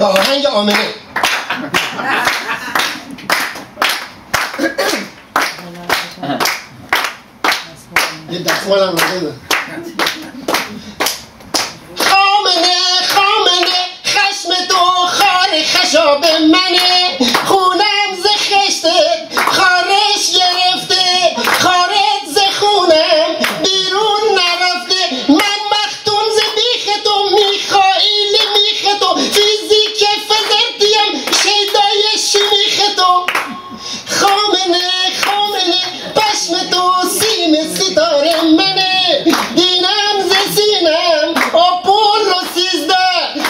با آهنگ آمنه. یه دستمال هم لازمه. خامنه خامنه خشم تو خار خشاب منه، خونم ز خشتت خارش گرفته، خارت ز خونم بیرون نرفته، من مختون ز بیخ تو، میخائیل میخ تو، فیزیک فزرتیم شیدای شمیخ تو. خامنه خامنه پشم تو سیم ستاره منه، دینم ز سینم آپولو 13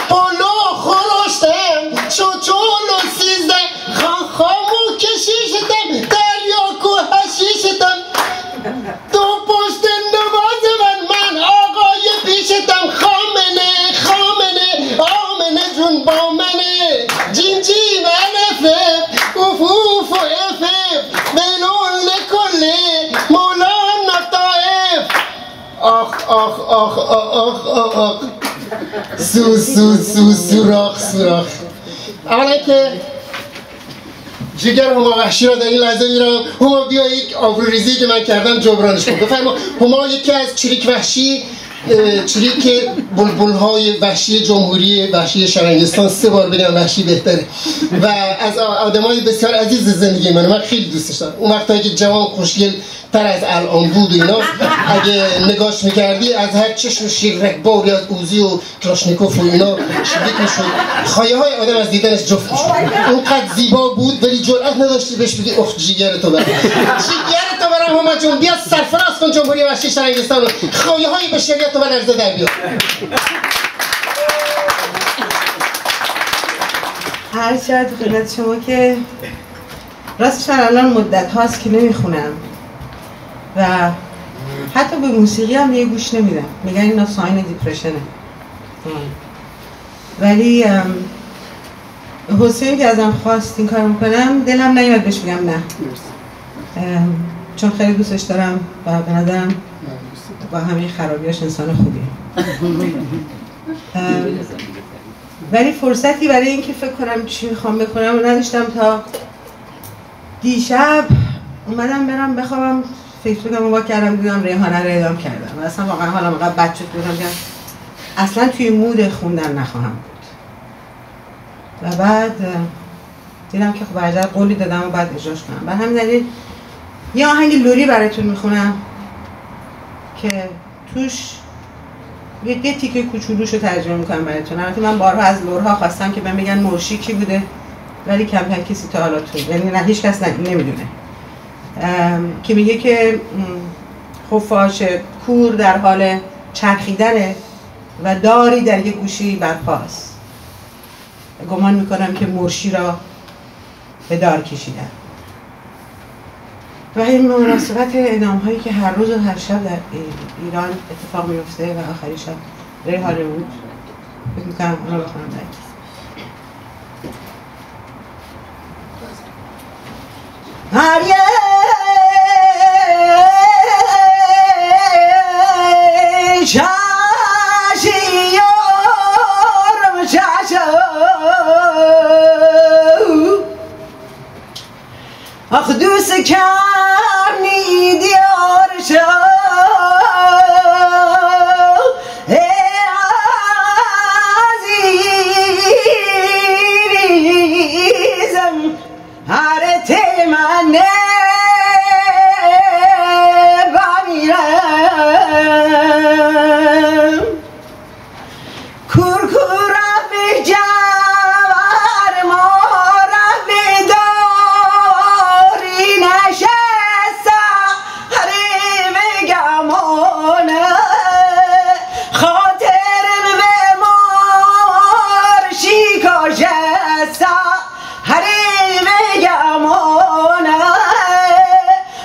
پولو خورشتم چوچولو 13 خامو کشیشتم دریا کو حشیشتم، تو پشت نماز من آقای پیشتم. خامنه خامنه آمنه جون با منه، جین جیم الفه اوف اوف و افف بلون لکله مولانا طائف. آخ آخ آخ آخ آخ آخ سوراخ سوراخ. اولا که جگر هما وحشی را در این لحظه میرم، هما بیا یک آبروریزی که من کردم جبرانش کن. بفرما هما یکی از چریک وحشی، چریک بلبل‌های وحشی جمهوری وحشی شرنگستان 3 بار بگم وحشی بهتره و از آدمای بسیار عزیز زندگی من خیلی دوستش دارم. اون وقتایی که جوان خوشگل تر از الان بود و اینا، اگه نگاش میکردی از هر چشمش یک رگباری از اوزی و کلاشنیکوف و اینا شلیک میشد، خایه های آدم از دیدنش جفت میشد. اونقدر زیبا بود ولی جرأت نداشتی بهش بگی اخ جیگر تو برم، جیگر تو برم هما جون، بیا سرفراز کن جمهوری وحشی شرنگستان رو، خایه های بشریت تو برزه در بیار. هر شاید خدمت شما که راستش الان مدت هاست که نمیخونم و حتی به موسیقی هم یه گوش نمیدم، میگن اینا ساین دیپرشنه، ولی حسین که ازم خواست این کار میکنم دلم نیومد بهش بگم نه، چون خیلی دوستش دارم و به نظرم با همین خرابیاش انسان خوبیه. ولی فرصتی برای اینکه فکر کنم چی میخوام بکنم و نداشتم تا دیشب اومدم برم بخوابم، فیسبوکم رو وا کردم دیدم ریحانه رو اعدام کردم و اصلا واقعا حالم اینقدر بد شد بودم که اصلا توی مود خوندن نخواهم بود و بعد دیدم که خب عجب قولی دادم و بعد اجراش کنم. به همین دلیل یه آهنگ لوری براتون میخونم که توش یه تیکه کوچولوش رو ترجمه میکنم براتون. البته من بارها از لورها خواستم که بهم بگن مرشی کی بوده ولی کمتر کسی تا حالا تو، یعنی نه هیچ کس نمیدونه، که میگه که خفاش کور در حال چرخیدنه و داری در یک گوشی برپاست، گمان میکنم که مرشی را به دار کشیدن. و این مناسبت اعدام هایی که هر روز و هر شب در ایران اتفاق میفته و آخری شب ریحانه بود، فکر میکنم اونو بخونم برید. آخ دوست کم نیدیار شد عزیزم حرت من بمیرم کورکورم به جوار مارم به داری نشسته حریم گمانه خاطرم به مارشی کاشسته حریم گمانه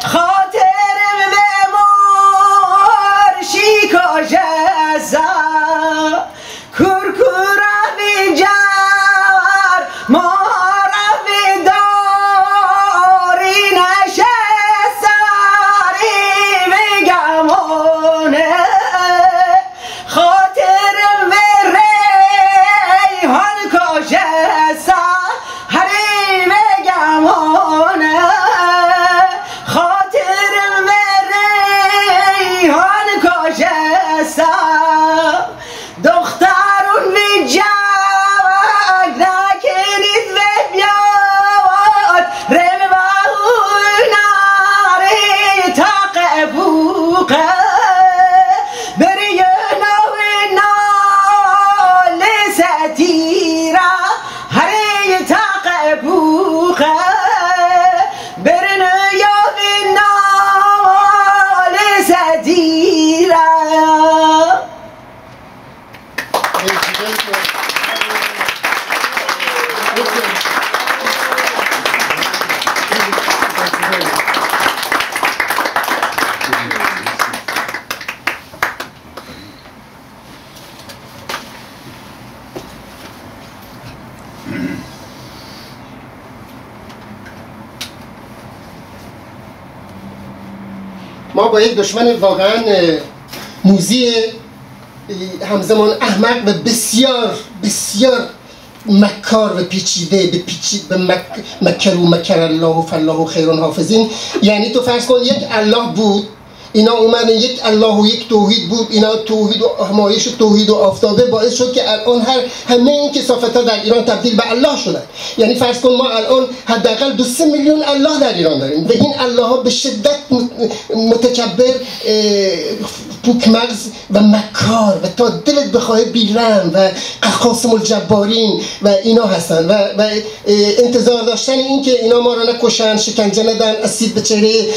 خاطرم به مارشی کاشسته کورکورم ما با یک دشمن واقعا موذی، همزمان احمق و بسیار بسیار مکار و پیچیده به مکر و مکر الله فالله خیر حافظین. یعنی تو فرض کن یک الله بود، اینا اومدن یک الله و یک توحید بود، اینا توحید و همایش توحید و آفتابه باعث شد که الان همه این کثافت‌ها در ایران تبدیل به الله شدن. یعنی فرض کن ما الان حداقل 2-3 میلیون الله در ایران داریم و این الله ها به شدت متکبر، پوک مغز و مکار و تا دلت بخواه بیرحم و قاسم الجبارین و اینا هستن و انتظار داشتن این که اینا ما رو نکشن، شکنجه ندن، اسید به چهره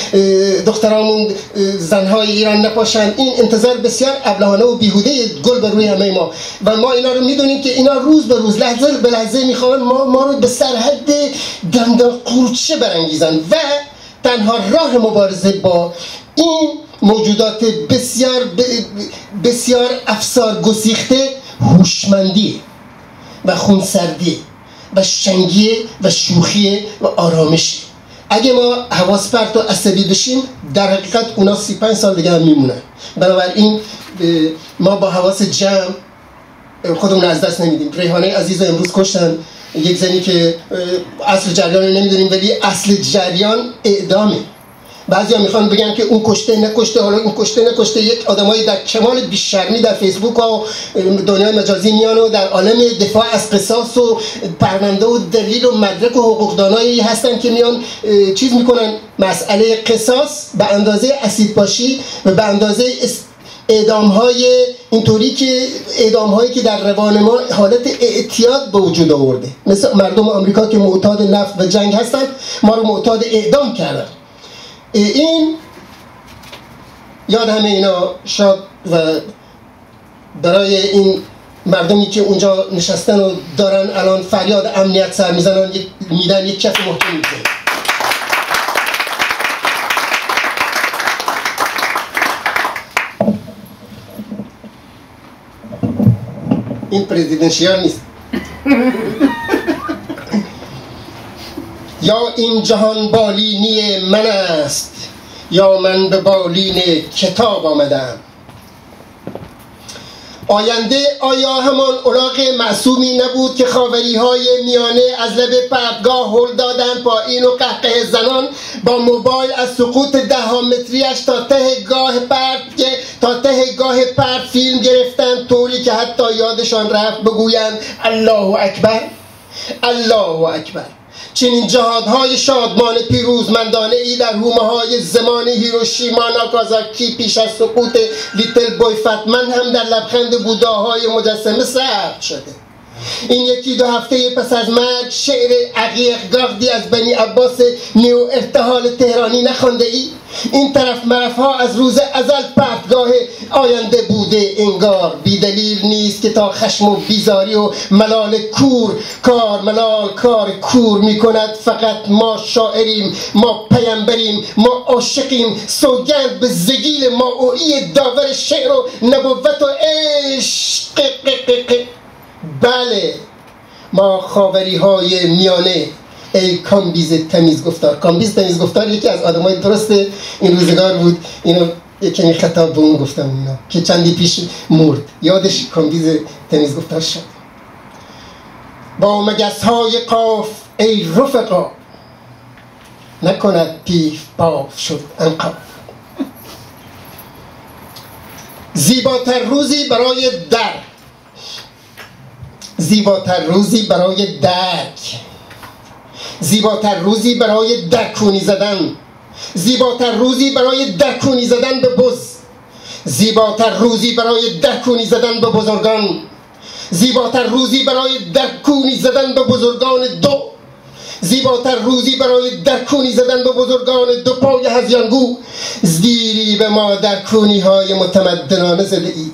دخترامون زنهای ایران نپاشن. این انتظار بسیار ابلهانه و بیهوده گل بر روی همه ما و ما اینا رو میدونیم که اینا روز به روز لحظه به لحظه میخوان ما رو به سرحد دندان قورچه برانگیزن و تنها راه مبارزه با این موجودات بسیار افسار گسیخته هوشمندی و خونسردی و شنگی و شوخی و آرامشی. اگه ما حواس پرت و عصبی بشیم در حقیقت اونا 35 سال دیگه هم میمونن. بنابراین ما با حواس جمع خودمون از دست نمیدیم. ریحانه عزیز امروز کشتن، یک زنی که اصل جریان رو نمیدونیم ولی اصل جریان اعدامه. بعضیا میخوان بگن که اون کشته نکشته، حالا اون کشته نکشته. یک آدمایی در کمال بیشرمی در فیسبوک و دنیای مجازی میان و در عالم دفاع از قصاص و پرونده و دلیل و مدرک و حقوقدانایی هستن که میان چیز میکنن مسئله قصاص به اندازه اسیدپاشی و به اندازه اعدام‌های اینطوری که اعدام‌هایی که در روان ما حالت اعتیاد به وجود آورده، مثل مردم آمریکا که معتاد نفت و جنگ هستن ما رو معتاد اعدام کردن. این یاد همه اینا شاد و برای این مردمی که اونجا نشستن و دارن الان فریاد امنیت سر میزنن میدن یک کف محکم میزنن. این پرزیدنشیال نیست. یا این جهان بالینی من است یا من به بالین کتاب آمدم. آینده آیا همان الاغ معصومی نبود که خاوری‌های میانه از لب پرتگاه هل دادند پایین و قهقه زنان با موبایل از سقوط 10 متریش تا ته گاه پرت فیلم گرفتند طوری که حتی یادشان رفت بگویند الله اکبر الله اکبر. چنین جهادهای شادمان پیروزمندانه ای در حومه‌های زمان هیروشیما ناگازاکی پیش از سقوط لیتل بوی فتمن هم در لبخند بوداهای مجسمه ثبت شده. این 1-2 هفته پس از مرگ شعر عقیق گاردی از بنی عباس نیو ارتحال تهرانی نخوانده ای؟ این طرف مرف ها از روز ازل پرتگاه آینده بوده انگار. بی دلیل نیست که تا خشم و بیزاری و ملال کار کور می کند. فقط ما شاعریم، ما پیامبریم، ما عاشقیم. سوگند به زگیل ماوئی داور شعر و نبوت و عشق. بله ما خاوری های میانه. ای کامبیز تمیز گفتار. کامبیز تمیز گفتار یکی از آدمای درست این روزگار بود. اینو یکی خطاب به اون گفتم اینا که چندی پیش مرد. یادش کامبیز تمیز گفتار شد. با مگس های قاف ای رفقا نکند پیف باف شد انقا. زیباتر روزی برای در، زیباتر روزی برای درک، زیباتر روزی برای درکونی زدن، زیباتر روزی برای درکونی زدن به بز، زیباتر روزی برای درکونی زدن به بزرگان، زیباتر روزی برای درکونی زدن به بزرگان دو، زیباتر روزی برای درکونی زدن به بزرگان دو پای هذیانگو. زیری به ما درکونی های متمدنانه زده ای.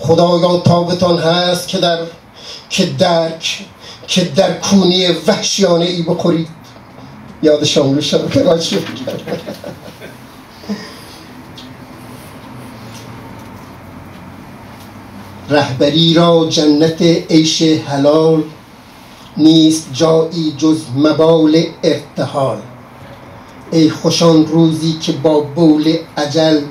خدایا تابتان هست که در کونی وحشیانه ای بخورید. یاد شاملو شد رهبری را جنت عیش حلال، نیست جایی جز مبال ارتحال. ای خوشان روزی که با بول اجل،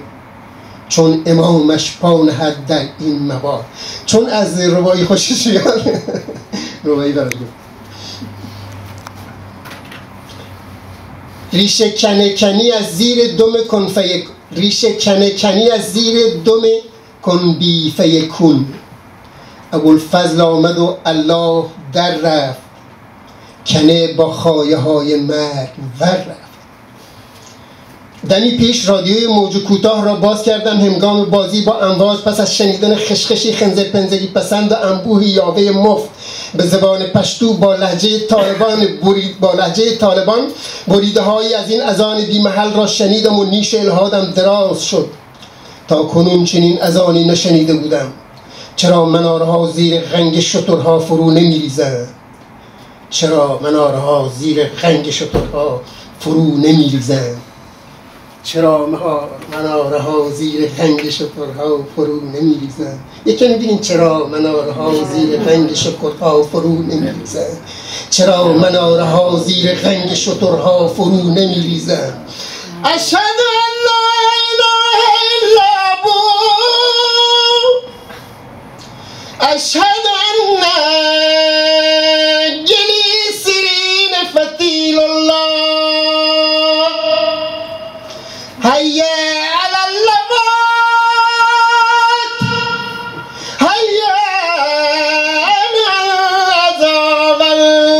چون امامش پا نهد در این مبال. چون از ربایی خوشش میاد ربایی برای ریشه کنکنی از زیر دم کن ریشه کنکنی از زیر دم کن بی فیکون. ابوالفضل آمد و الله در رفت، کنه با خایه های مرگ ور رفت. دمی پیش رادیوی موج کوتاه را باز کردم هنگام بازی با امواج، پس از شنیدن خشخشی خنزر پنزری پسند و انبوهی یاوه مفت به زبان پشتو با لهجه طالبان بریده هایی از این اذان بی محل را شنیدم و نیش الهادم دراز شد. تا کنون چنین اذانی نشنیده بودم. چرا منارها زیر غنگ شترها فرو نمیریزند؟ چرا منارها زیر غنگ شترها فرو نمیریزند؟ چرا مناره ها زیر غنگ شترها فرو نمیریزند؟ یکی میبینین چرا مناره ها زیر غنگ شترها فرو نمیریزند؟ چرا مناره ها زیر غنگ شترها فرو نمیریزند؟ اشهد ان لا اله الا الله، اشهد ان جلیسرین فتیل الله، هيا على اللبات، هيا على الزوالات،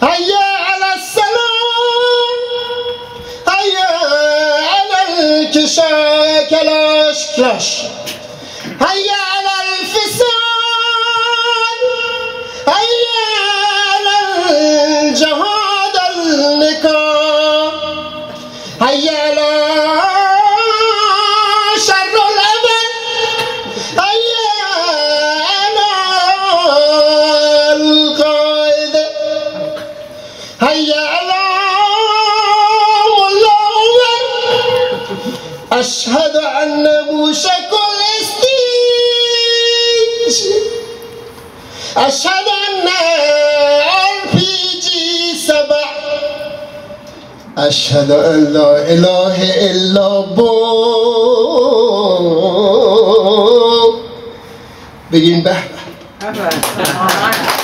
هيا على السلام، هيا على الكلاش، هيا على الفساد، هيا على الجهاد النكاح، هيا على شر الأبد، هيا على القائد، هيا على ملا عمر، أشهد أن موشك الاستيج، أشهد أن RPG 7، أشهد أن لا إله إلا بو. بگیم به به.